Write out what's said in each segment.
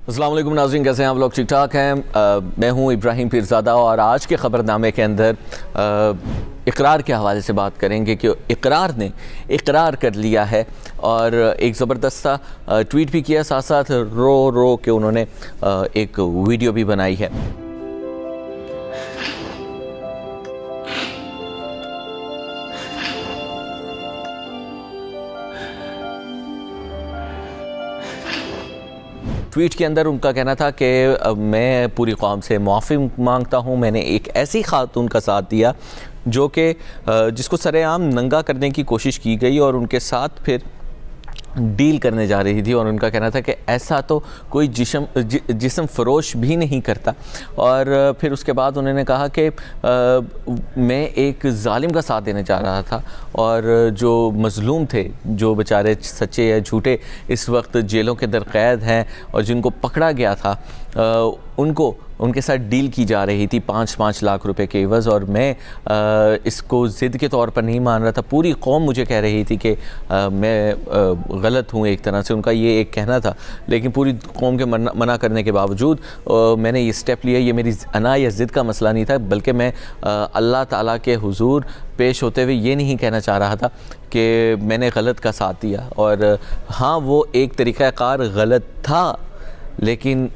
अस्सलाम वालेकुम नाज़रीन, कैसे हैं आप लोग? ठीक ठाक हैं। मैं हूं इब्राहिम पीरज़ादा और आज के ख़बरनामे के अंदर इकरार के हवाले से बात करेंगे कि इकरार ने इकरार कर लिया है और एक ज़बरदस्त सा ट्वीट भी किया, साथ साथ रो रो के उन्होंने एक वीडियो भी बनाई है। ट्वीट के अंदर उनका कहना था कि मैं पूरी कौम से माफ़ी मांगता हूँ, मैंने एक ऐसी खातून का साथ दिया जो कि जिसको सरेआम नंगा करने की कोशिश की गई और उनके साथ फिर डील करने जा रही थी। और उनका कहना था कि ऐसा तो कोई जिस्म फ़रोश भी नहीं करता। और फिर उसके बाद उन्होंने कहा कि मैं एक ज़ालिम का साथ देने जा रहा था और जो मज़लूम थे, जो बेचारे सच्चे या झूठे इस वक्त जेलों के अंदर कैद हैं और जिनको पकड़ा गया था, उनके साथ डील की जा रही थी 5-5 लाख रुपए के एवज़। और मैं इसको ज़िद के तौर पर नहीं मान रहा था। पूरी कौम मुझे कह रही थी कि मैं गलत हूँ, एक तरह से उनका ये एक कहना था। लेकिन पूरी कौम के मना करने के बावजूद मैंने ये स्टेप लिया। ये मेरी अना या ज़िद का मसला नहीं था, बल्कि मैं अल्लाह ताला के हुजूर पेश होते हुए ये नहीं कहना चाह रहा था कि मैंने गलत का साथ दिया। और हाँ, वो एक तरीक़ाकार गलत था, लेकिन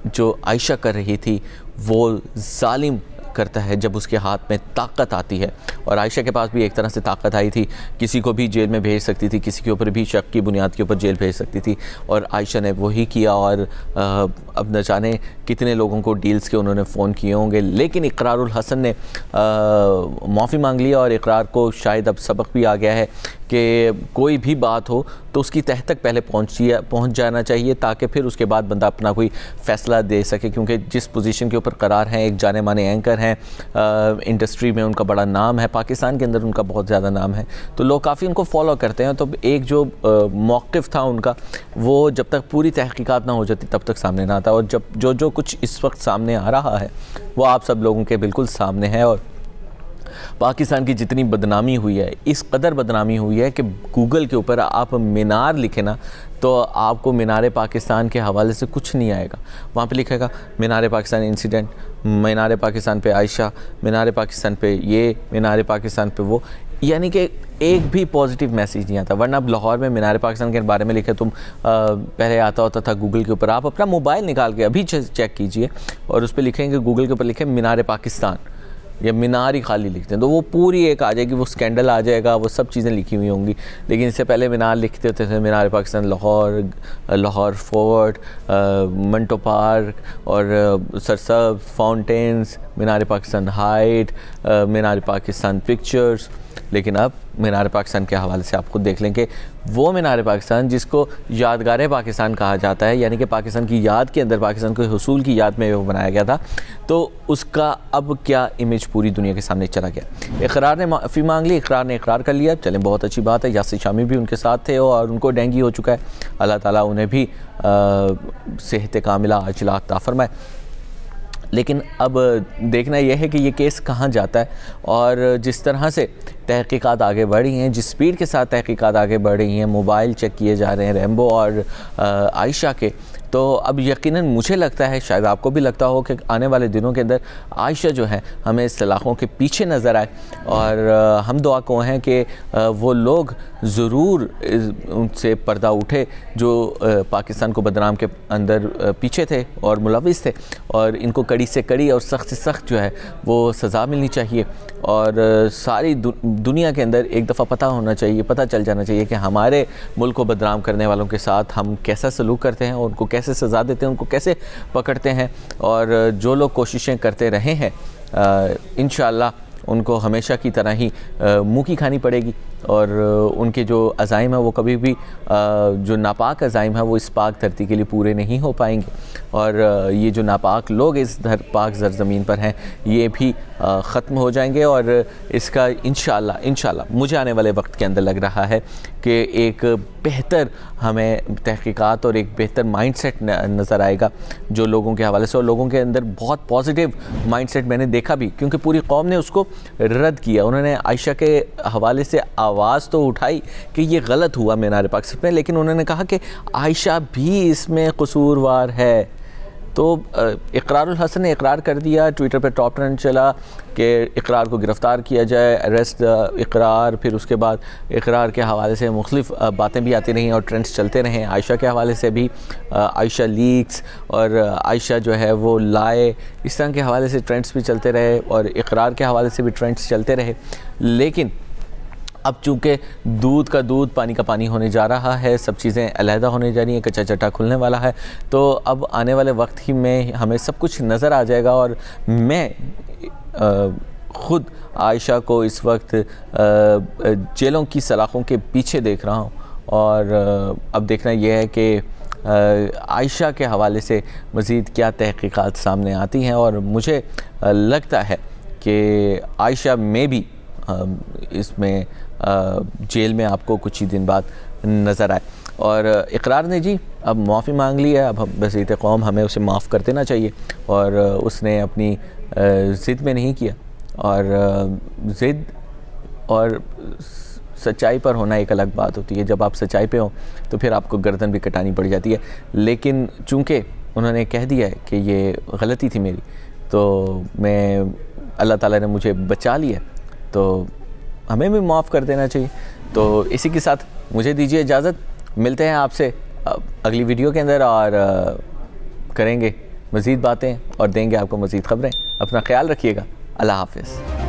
जो आयशा कर रही थी वो ज़ालिम करता है जब उसके हाथ में ताकत आती है। और आयशा के पास भी एक तरह से ताकत आई थी, किसी को भी जेल में भेज सकती थी, किसी के ऊपर भी शक की बुनियाद के ऊपर जेल भेज सकती थी। और आयशा ने वही किया और अब न जाने कितने लोगों को डील्स के उन्होंने फ़ोन किए होंगे। लेकिन इकरारुल हसन ने माफ़ी मांग लिया और इकरार को शायद अब सबक भी आ गया है कि कोई भी बात हो तो उसकी तह तक पहले पहुंच जाना चाहिए, ताकि फिर उसके बाद बंदा अपना कोई फ़ैसला दे सके। क्योंकि जिस पोजीशन के ऊपर करार हैं, एक जाने माने एंकर हैं, इंडस्ट्री में उनका बड़ा नाम है, पाकिस्तान के अंदर उनका बहुत ज़्यादा नाम है, तो लोग काफ़ी उनको फॉलो करते हैं। तो एक जो मौक़िफ़ था उनका, वो जब तक पूरी तहकीकात ना हो जाती तब तक सामने ना आता। और जब जो कुछ इस वक्त सामने आ रहा है वो आप सब लोगों के बिल्कुल सामने है। और पाकिस्तान की जितनी बदनामी हुई है, इस कदर बदनामी हुई है कि गूगल के ऊपर आप मीनार लिखे ना तो आपको मीनार पाकिस्तान के हवाले से कुछ नहीं आएगा। वहाँ पे लिखेगा मीनार पाकिस्तान इंसिडेंट, मीनार पाकिस्तान पे आयशा, मीनार पाकिस्तान पे ये, मीनार पाकिस्तान पे वो, यानी कि एक भी पॉजिटिव मैसेज नहीं आता। वरना अब लाहौर में मीनार पाकिस्तान के बारे में लिखे तुम पहले आता होता था गूगल के ऊपर। आप अपना मोबाइल निकाल के अभी चेक कीजिए और उस पर लिखेंगे, गूगल के ऊपर लिखें मीनार पाकिस्तान या मीनार ही खाली लिखते हैं तो वो पूरी एक आ जाएगी, वो स्कैंडल आ जाएगा, वो सब चीज़ें लिखी हुई होंगी। लेकिन इससे पहले मीनार लिखते होते थे मीनार पाकिस्तान लाहौर फोर्ट, मंटो पार्क और सरसब्ज़ फाउंटेन्स, मीनार पाकिस्तान हाइट, मीनार पाकिस्तान पिक्चर्स। लेकिन अब मीनार पाकिस्तान के हवाले से आप खुद देख लें कि वो मीनार पाकिस्तान जिसको यादगार पाकिस्तान कहा जाता है, यानी कि पाकिस्तान की याद के अंदर, पाकिस्तान के हुसूल की याद में वो बनाया गया था, तो उसका अब क्या इमेज पूरी दुनिया के सामने चला गया। इकरार ने माफ़ी मांग ली, इकरार ने इकरार कर लिया, चलें बहुत अच्छी बात है। यासिर शामी भी उनके साथ थे और उनको डेंगू हो चुका है, अल्लाह ताला उन्हें भी सेहत कामिला अजला अता फरमाए। लेकिन अब देखना यह है कि ये केस कहाँ जाता है। और जिस तरह से तहकीकात आगे बढ़ी हैं, जिस स्पीड के साथ तहकीकात आगे बढ़ रही हैं, मोबाइल चेक किए जा रहे हैं रैम्बो और आयशा के, तो अब यकीनन मुझे लगता है, शायद आपको भी लगता हो, कि आने वाले दिनों के अंदर आयशा जो है हमें सलाखों के पीछे नज़र आए। और हम दुआ को हैं कि वो लोग ज़रूर उनसे पर्दा उठे जो पाकिस्तान को बदनाम के अंदर पीछे थे और मुलविस थे। और इनको कड़ी से कड़ी और सख्त से सख्त जो है वो सज़ा मिलनी चाहिए। और सारी दुनिया के अंदर एक दफ़ा पता चल जाना चाहिए कि हमारे मुल्क को बदनाम करने वालों के साथ हम कैसा सलूक करते हैं और उनको कैसे सज़ा देते हैं, उनको कैसे पकड़ते हैं। और जो लोग कोशिशें करते रहे हैं, इंशाअल्लाह उनको हमेशा की तरह ही मुँह की खानी पड़ेगी। और उनके जो अज़ाइम है वो कभी भी जो नापाक अज़ाइम है वो इस पाक धरती के लिए पूरे नहीं हो पाएंगे। और ये जो नापाक लोग इस पाक ज़रज़मीन पर हैं ये भी ख़त्म हो जाएंगे। और इसका इंशाअल्लाह मुझे आने वाले वक्त के अंदर लग रहा है कि एक बेहतर हमें तहकीकात और एक बेहतर माइंडसेट नज़र आएगा जो लोगों के हवाले से। और लोगों के अंदर बहुत पॉजिटिव माइंडसेट मैंने देखा भी, क्योंकि पूरी कौम ने उसको रद्द किया। उन्होंने आयशा के हवाले से आवाज़ तो उठाई कि ये गलत हुआ मीनार पाक में, लेकिन उन्होंने कहा कि आयशा भी इसमें कसूरवार है। तो इकरारुल हसन ने इकरार कर दिया, ट्विटर पे टॉप ट्रेंड चला कि इकरार को गिरफ़्तार किया जाए, अरेस्ट इकरार। फिर उसके बाद इकरार के हवाले से मुख्तलिफ बातें भी आती रहीं और ट्रेंड्स चलते रहें। आयशा के हवाले से भी आयशा लीक्स और आयशा जो है वो लाए, इस तरह के हवाले से ट्रेंड्स भी चलते रहे और इकरार के हवाले से भी ट्रेंड्स चलते रहे। लेकिन अब चूँकि दूध का दूध पानी का पानी होने जा रहा है, सब चीज़ें अलहदा होने जा रही हैं, कच्चा चट्टा खुलने वाला है, तो अब आने वाले वक्त ही में हमें सब कुछ नज़र आ जाएगा। और मैं ख़ुद आयशा को इस वक्त जेलों की सलाखों के पीछे देख रहा हूँ और अब देखना यह है कि आयशा के हवाले से मज़ीद क्या तहक़ीक़ात सामने आती हैं। और मुझे लगता है कि आयशा में भी इसमें जेल में आपको कुछ ही दिन बाद नज़र आए। और इकरार ने जी अब माफ़ी मांग ली है, अब हम बसीत कौम हमें उसे माफ़ कर देना चाहिए। और उसने अपनी ज़िद में नहीं किया, और ज़िद और सच्चाई पर होना एक अलग बात होती है। जब आप सच्चाई पे हो तो फिर आपको गर्दन भी कटानी पड़ जाती है। लेकिन चूँकि उन्होंने कह दिया है कि ये गलती थी मेरी, तो मैं अल्लाह ताला ने मुझे बचा लिया, तो हमें भी माफ़ कर देना चाहिए। तो इसी के साथ मुझे दीजिए इजाज़त, मिलते हैं आपसे अगली वीडियो के अंदर और करेंगे मज़ीद बातें और देंगे आपको मज़ीद ख़बरें। अपना ख्याल रखिएगा। अल्लाह हाफ़िज़।